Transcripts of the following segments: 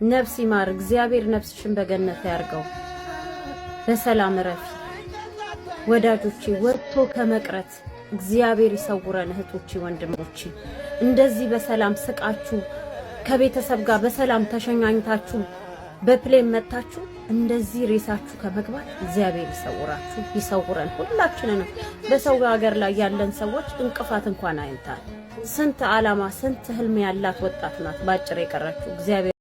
ነፍስ ይማር እግዚአብሔር ነፍስሽን በገነት ያርገው። በሰላም ረፊ ወዳጆቼ ወጥቶ ከመቅረት እግዚአብሔር ይሰውረን። እህቶቼ ወንድሞቼ እንደዚህ በሰላም ስቃችሁ ከቤተሰብ ጋር በሰላም ተሸኛኝታችሁ በፕሌን መታችሁ እንደዚህ ሬሳችሁ ከመግባት እግዚአብሔር ይሰውራችሁ ይሰውረን ሁላችንንም። በሰው ሀገር ላይ ያለን ሰዎች እንቅፋት እንኳን አይንታል። ስንት ዓላማ ስንት ህልም ያላት ወጣት ናት ባጭር የቀረችው። እግዚአብሔር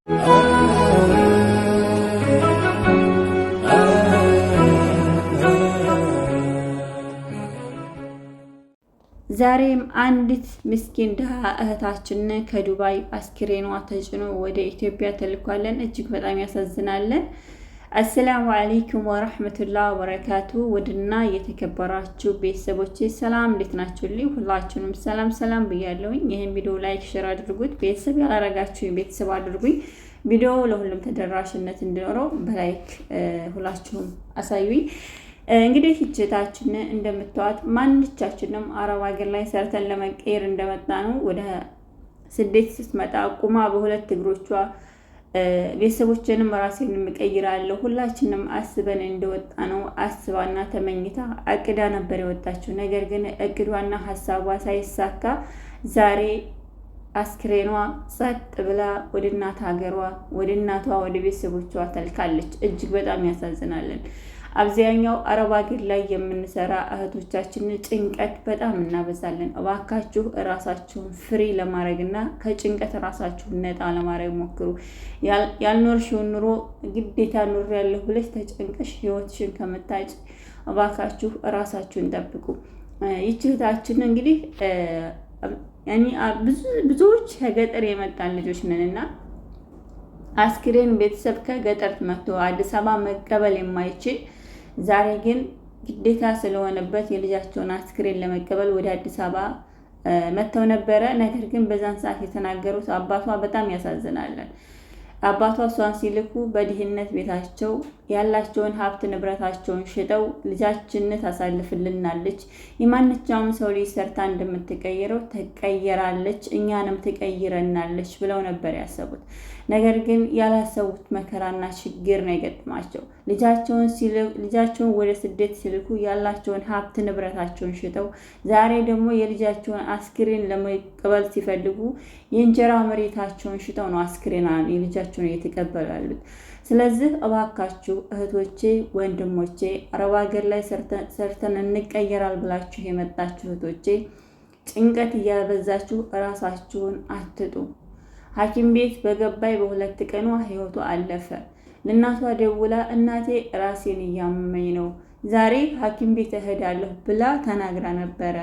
ዛሬም አንዲት ምስኪን ድሃ እህታችን ከዱባይ አስክሬኗ ተጭኖ ወደ ኢትዮጵያ ተልኳለን። እጅግ በጣም ያሳዝናለን። አሰላሙ አለይኩም ወራህመቱላሂ ወበረካቱ። ወድና የተከበራችሁ ቤተሰቦቼ ሰላም እንዴት ናችሁልኝ? ሁላችሁንም ሰላም ብያለሁኝ። ይሄን ቪዲዮ ላይክ ሼር አድርጉት። ቤተሰብ ያላረጋችሁ ቤተሰብ አድርጉኝ። ቪዲዮ ለሁሉም ተደራሽነት እንዲኖረው በላይክ ሁላችሁም አሳዩኝ። እንግዲህ እህታችን እንደምታዋት ማንቻችንም አረብ ሀገር ላይ ሰርተን ለመቀየር እንደመጣ ነው። ወደ ስደት ስትመጣ ቁማ በሁለት እግሮቿ ቤተሰቦችንም ራሴን እቀይራለሁ ሁላችንም አስበን እንደወጣ ነው አስባና ተመኝታ አቅዳ ነበር የወጣችው። ነገር ግን እቅዷና ሐሳቧ ሳይሳካ ዛሬ አስክሬኗ ጸጥ ብላ ወደ እናት ሀገሯ ወደ እናቷ ወደ ቤተሰቦቿ ተልካለች። እጅግ በጣም ያሳዝናለን። አብዛኛው አረብ ሀገር ላይ የምንሰራ እህቶቻችን ጭንቀት በጣም እናበዛለን። እባካችሁ ራሳችሁን ፍሪ ለማድረግና ከጭንቀት ራሳችሁን ነፃ ለማድረግ ሞክሩ። ያልኖርሽውን ኑሮ ግዴታ ኑሮ ያለው ብለሽ ተጨንቀሽ ህይወትሽን ከመታጭ እባካችሁ ራሳችሁን ጠብቁ። ይህች እህታችን እንግዲህ ብዙዎች ከገጠር የመጣን ልጆች ነንና አስክሬን ቤተሰብ ከገጠር መጥቶ አዲስ አበባ መቀበል የማይችል ዛሬ ግን ግዴታ ስለሆነበት የልጃቸውን አስክሬን ለመቀበል ወደ አዲስ አበባ መጥተው ነበረ። ነገር ግን በዛን ሰዓት የተናገሩት አባቷ በጣም ያሳዝናለን። አባቷ እሷን ሲልኩ በድህነት ቤታቸው ያላቸውን ሀብት ንብረታቸውን ሽጠው ልጃችንን ታሳልፍልናለች፣ የማንኛውም ሰው ልጅ ሰርታ እንደምትቀይረው ትቀየራለች፣ እኛንም ትቀይረናለች ብለው ነበር ያሰቡት። ነገር ግን ያላሰቡት መከራና ችግር ነው የገጠማቸው። ልጃቸውን ወደ ስደት ሲልኩ ያላቸውን ሀብት ንብረታቸውን ሽጠው ዛሬ ደግሞ የልጃቸውን አስክሬን ለመቀበል ሲፈልጉ የእንጀራ መሬታቸውን ሽጠው ነው አስክሬን የልጃቸውን እየተቀበሉ ያሉት። ስለዚህ እባካችሁ እህቶቼ ወንድሞቼ አረብ ሀገር ላይ ሰርተን እንቀየራል ብላችሁ የመጣችሁ እህቶቼ ጭንቀት እያበዛችሁ ራሳችሁን አትጡ። ሐኪም ቤት በገባይ በሁለት ቀኗ ህይወቷ አለፈ። ለእናቷ ደውላ እናቴ ራሴን እያመመኝ ነው ዛሬ ሐኪም ቤት እሄዳለሁ ብላ ተናግራ ነበረ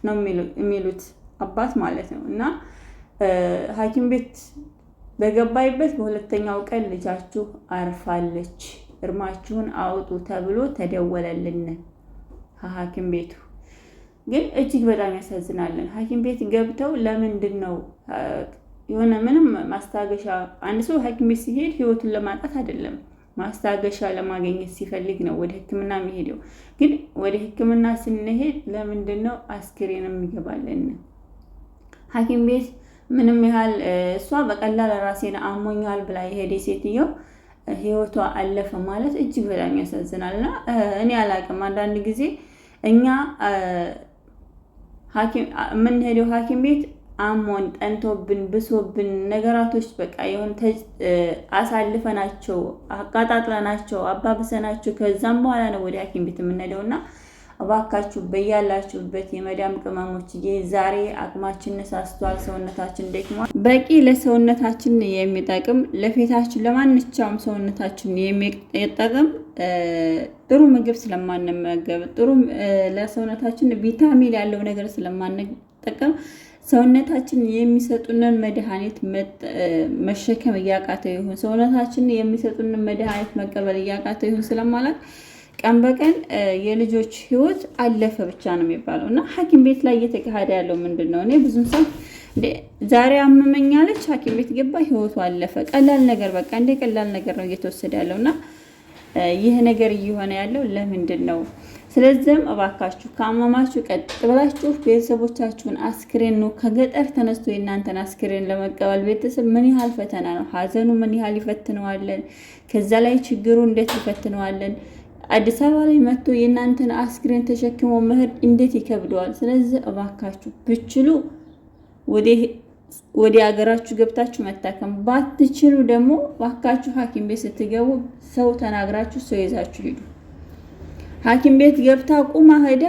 ነው የሚሉት አባት ማለት ነው። እና ሐኪም ቤት በገባይበት በሁለተኛው ቀን ልጃችሁ አርፋለች እርማችሁን አውጡ ተብሎ ተደወለልን ሐኪም ቤቱ። ግን እጅግ በጣም ያሳዝናለን። ሐኪም ቤት ገብተው ለምንድን ነው የሆነ ምንም ማስታገሻ አንድ ሰው ሐኪም ቤት ሲሄድ ህይወቱን ለማጣት አይደለም ማስታገሻ ለማግኘት ሲፈልግ ነው ወደ ህክምና የሚሄደው። ግን ወደ ህክምና ስንሄድ ለምንድን ነው አስክሬን የሚገባልን? ሐኪም ቤት ምንም ያህል እሷ በቀላል ራሴን አሞኛል ብላ የሄደ ሴትየው ህይወቷ አለፈ ማለት እጅግ በጣም ያሳዝናልና እኔ አላቅም። አንዳንድ ጊዜ እኛ የምንሄደው ሐኪም ቤት አሞን ጠንቶብን ብሶብን ነገራቶች በቃ የሆነ አሳልፈናቸው አቃጣጥለናቸው አባብሰናቸው ከዛም በኋላ ነው ወደ ሐኪም ቤት የምንሄደውና እባካችሁ በያላችሁበት የመዳም ቅመሞች ዛሬ አቅማችን ነሳስቷል፣ ሰውነታችን ደክሟል። በቂ ለሰውነታችን የሚጠቅም ለፊታችን ለማንኛውም ሰውነታችን የሚጠቅም ጥሩ ምግብ ስለማንመገብ ጥሩ ለሰውነታችን ቪታሚን ያለው ነገር ስለማንጠቀም ሰውነታችን የሚሰጡንን መድኃኒት መሸከም እያቃተው ይሁን ሰውነታችን የሚሰጡንን መድኃኒት መቀበል እያቃተው ይሁን ስለማለት ቀን በቀን የልጆች ህይወት አለፈ ብቻ ነው የሚባለው። እና ሐኪም ቤት ላይ እየተካሄደ ያለው ምንድነው? እኔ ብዙን ሰው ዛሬ አመመኛለች ሐኪም ቤት ገባ ህይወቱ አለፈ። ቀላል ነገር በቃ እንደ ቀላል ነገር ነው እየተወሰደ ያለውና ይህ ነገር እየሆነ ያለው ለምንድን ነው? ስለዚህም እባካችሁ ካመማችሁ ቀጥ ብላችሁ ቤተሰቦቻችሁን አስክሬን ነው ከገጠር ተነስቶ የእናንተን አስክሬን ለመቀበል ቤተሰብ ምን ያህል ፈተና ነው። ሀዘኑ ምን ያህል ይፈትነዋለን። ከዛ ላይ ችግሩ እንዴት ይፈትነዋለን። አዲስ አበባ ላይ መጥቶ የእናንተን አስክሬን ተሸክሞ መሄድ እንዴት ይከብደዋል። ስለዚህ እባካችሁ ብችሉ ወደ ሀገራችሁ ገብታችሁ መታከም፣ ባትችሉ ደግሞ እባካችሁ ሐኪም ቤት ስትገቡ ሰው ተናግራችሁ ሰው ይዛችሁ ሂዱ። ሐኪም ቤት ገብታ ቁማ ሄዳ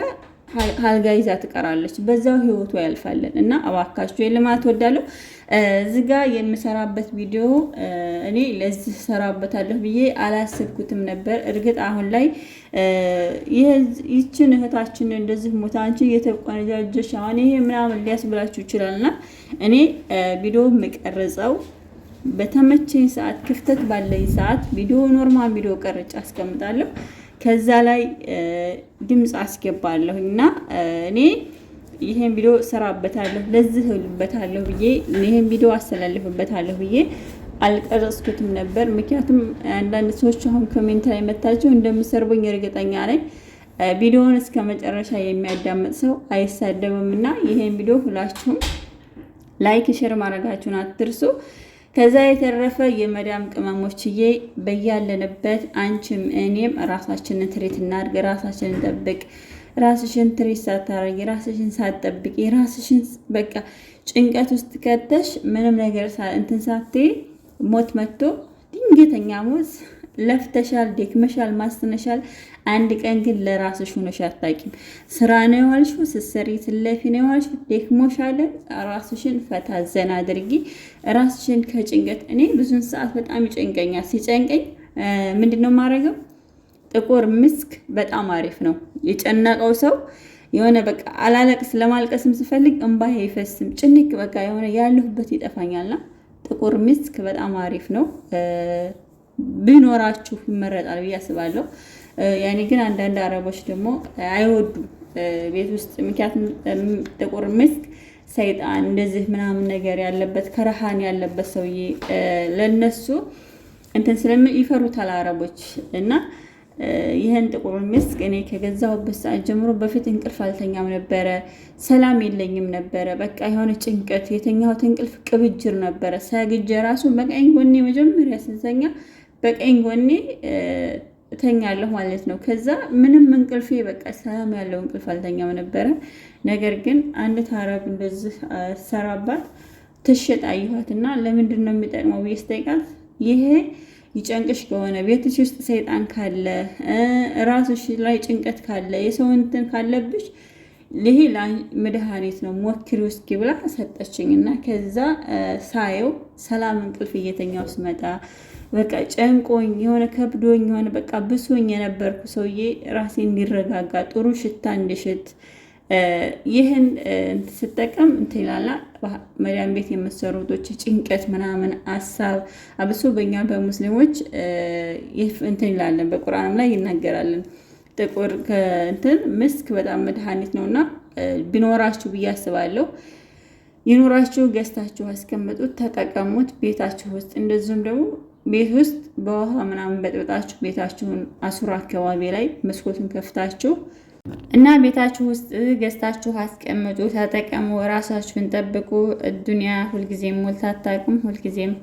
አልጋ ይዛ ትቀራለች። በዛው ህይወቱ ያልፋለን እና እባካችሁ የልማት ወዳለሁ እዚህ ጋር የምሰራበት ቪዲዮ እኔ ለዚህ ሰራበታለሁ ብዬ አላሰብኩትም ነበር። እርግጥ አሁን ላይ ይህችን እህታችን እንደዚህ ሞታ አንቺ እየተቆነጃጀሽ አሁን ይሄ ምናምን ሊያስብላችሁ ይችላልና እኔ ቪዲዮ የምቀርጸው በተመቸኝ ሰዓት ክፍተት ባለኝ ሰዓት ቪዲዮ ኖርማል ቪዲዮ ቀርጬ አስቀምጣለሁ። ከዛ ላይ ድምጽ አስገባለሁ እና እኔ ይሄን ቪዲዮ ሰራበታለሁ ለዚህ ልበታለሁ ብዬ ይሄን ቪዲዮ አስተላልፍበታለሁ ብዬ አልቀረጽኩትም ነበር። ምክንያቱም አንዳንድ ሰዎች አሁን ኮሜንት ላይ መታችሁ እንደምሰርቡኝ እርግጠኛ ነኝ። ቪዲዮውን እስከ መጨረሻ የሚያዳምጥ ሰው አይሳደብም እና ይሄን ቪዲዮ ሁላችሁም ላይክ ሼር ማድረጋችሁን አትርሱ። ከዛ የተረፈ የመዳም ቅመሞችዬ በያለንበት አንቺም እኔም ራሳችንን ትሪት እናድርግ፣ ራሳችንን ጠብቅ። ራስሽን ትሪት ሳታረጊ ራስሽን ሳትጠብቂ ራስሽን በቃ ጭንቀት ውስጥ ከተሽ ምንም ነገር እንትን ሳትይ ሞት መጥቶ ድንገተኛ ሞት ለፍተሻል፣ ደክመሻል፣ ማስነሻል። አንድ ቀን ግን ለራስሽ ሆነሽ አታውቂም። ስራ ነው የዋልሽው፣ ስትሰሪ ትለፊ ነው የዋልሽው፣ ደክሞሻል። ራስሽን ፈታ ዘና አድርጊ። ራስሽን ከጭንቀት እኔ ብዙን ሰዓት በጣም ይጨንቀኛል። ሲጨንቀኝ ምንድነው የማደርገው? ጥቁር ምስክ በጣም አሪፍ ነው። የጨነቀው ሰው የሆነ በቃ አላለቅስ ለማልቀስም ስፈልግ እንባዬ አይፈስም። ጭንቅ በቃ የሆነ ያለሁበት ይጠፋኛልና ጥቁር ምስክ በጣም አሪፍ ነው። ቢኖራችሁ ይመረጣል ብዬ አስባለሁ። ያኔ ግን አንዳንድ አረቦች ደግሞ አይወዱም ቤት ውስጥ። ምክንያቱም ጥቁር ምስክ ሰይጣን እንደዚህ ምናምን ነገር ያለበት ከረሃን ያለበት ሰውዬ ለነሱ እንትን ስለምን ይፈሩታል አረቦች። እና ይሄን ጥቁር ምስክ እኔ ከገዛሁበት ሰዓት ጀምሮ በፊት እንቅልፍ አልተኛም ነበረ፣ ሰላም የለኝም ነበረ። በቃ የሆነ ጭንቀት፣ የተኛሁት እንቅልፍ ቅብጅር ነበረ። ሰግጄ ራሱ በቀኝ ጎኔ መጀመሪያ ስንተኛ በቀኝ ጎኔ እተኛለሁ ማለት ነው። ከዛ ምንም እንቅልፌ በቃ ሰላም ያለው እንቅልፍ አልተኛም ነበረ። ነገር ግን አንድ አረብ እንደዚህ ሰራባት ትሸጥ አየኋትና ለምንድን ነው የሚጠቅመው ብዬ ስጠይቃት ይሄ ይጨንቅሽ ከሆነ ቤትሽ ውስጥ ሰይጣን ካለ ራስሽ ላይ ጭንቀት ካለ የሰው እንትን ካለብሽ ይሄ መድኃኒት ነው ሞክሪው እስኪ ብላ ሰጠችኝና ከዛ ሳየው ሰላም እንቅልፍ እየተኛው ስመጣ በቃ ጨንቆኝ የሆነ ከብዶኝ የሆነ በቃ ብሶኝ የነበርኩ ሰውዬ ራሴ እንዲረጋጋ ጥሩ ሽታ እንዲሽት ይህን ስጠቀም እንትላላ መዳም ቤት የምትሰሩ ዶች ጭንቀት ምናምን አሳብ አብሶ በእኛ በሙስሊሞች እንትን ይላለን፣ በቁርአንም ላይ ይናገራለን። ጥቁር እንትን ምስክ በጣም መድኃኒት ነውና ቢኖራችሁ ብዬ አስባለሁ። ይኖራችሁ ገዝታችሁ አስቀምጡት፣ ተጠቀሙት ቤታችሁ ውስጥ። እንደዚሁም ደግሞ ቤት ውስጥ በውሃ ምናምን በጥብጣችሁ ቤታችሁን አሱራ አካባቢ ላይ መስኮቱን ከፍታችሁ እና ቤታችሁ ውስጥ ገዝታችሁ አስቀምጡ፣ ተጠቀሙ፣ ራሳችሁን ጠብቁ። ዱንያ ሁልጊዜም ሞልታ አታውቅም። ሁልጊዜም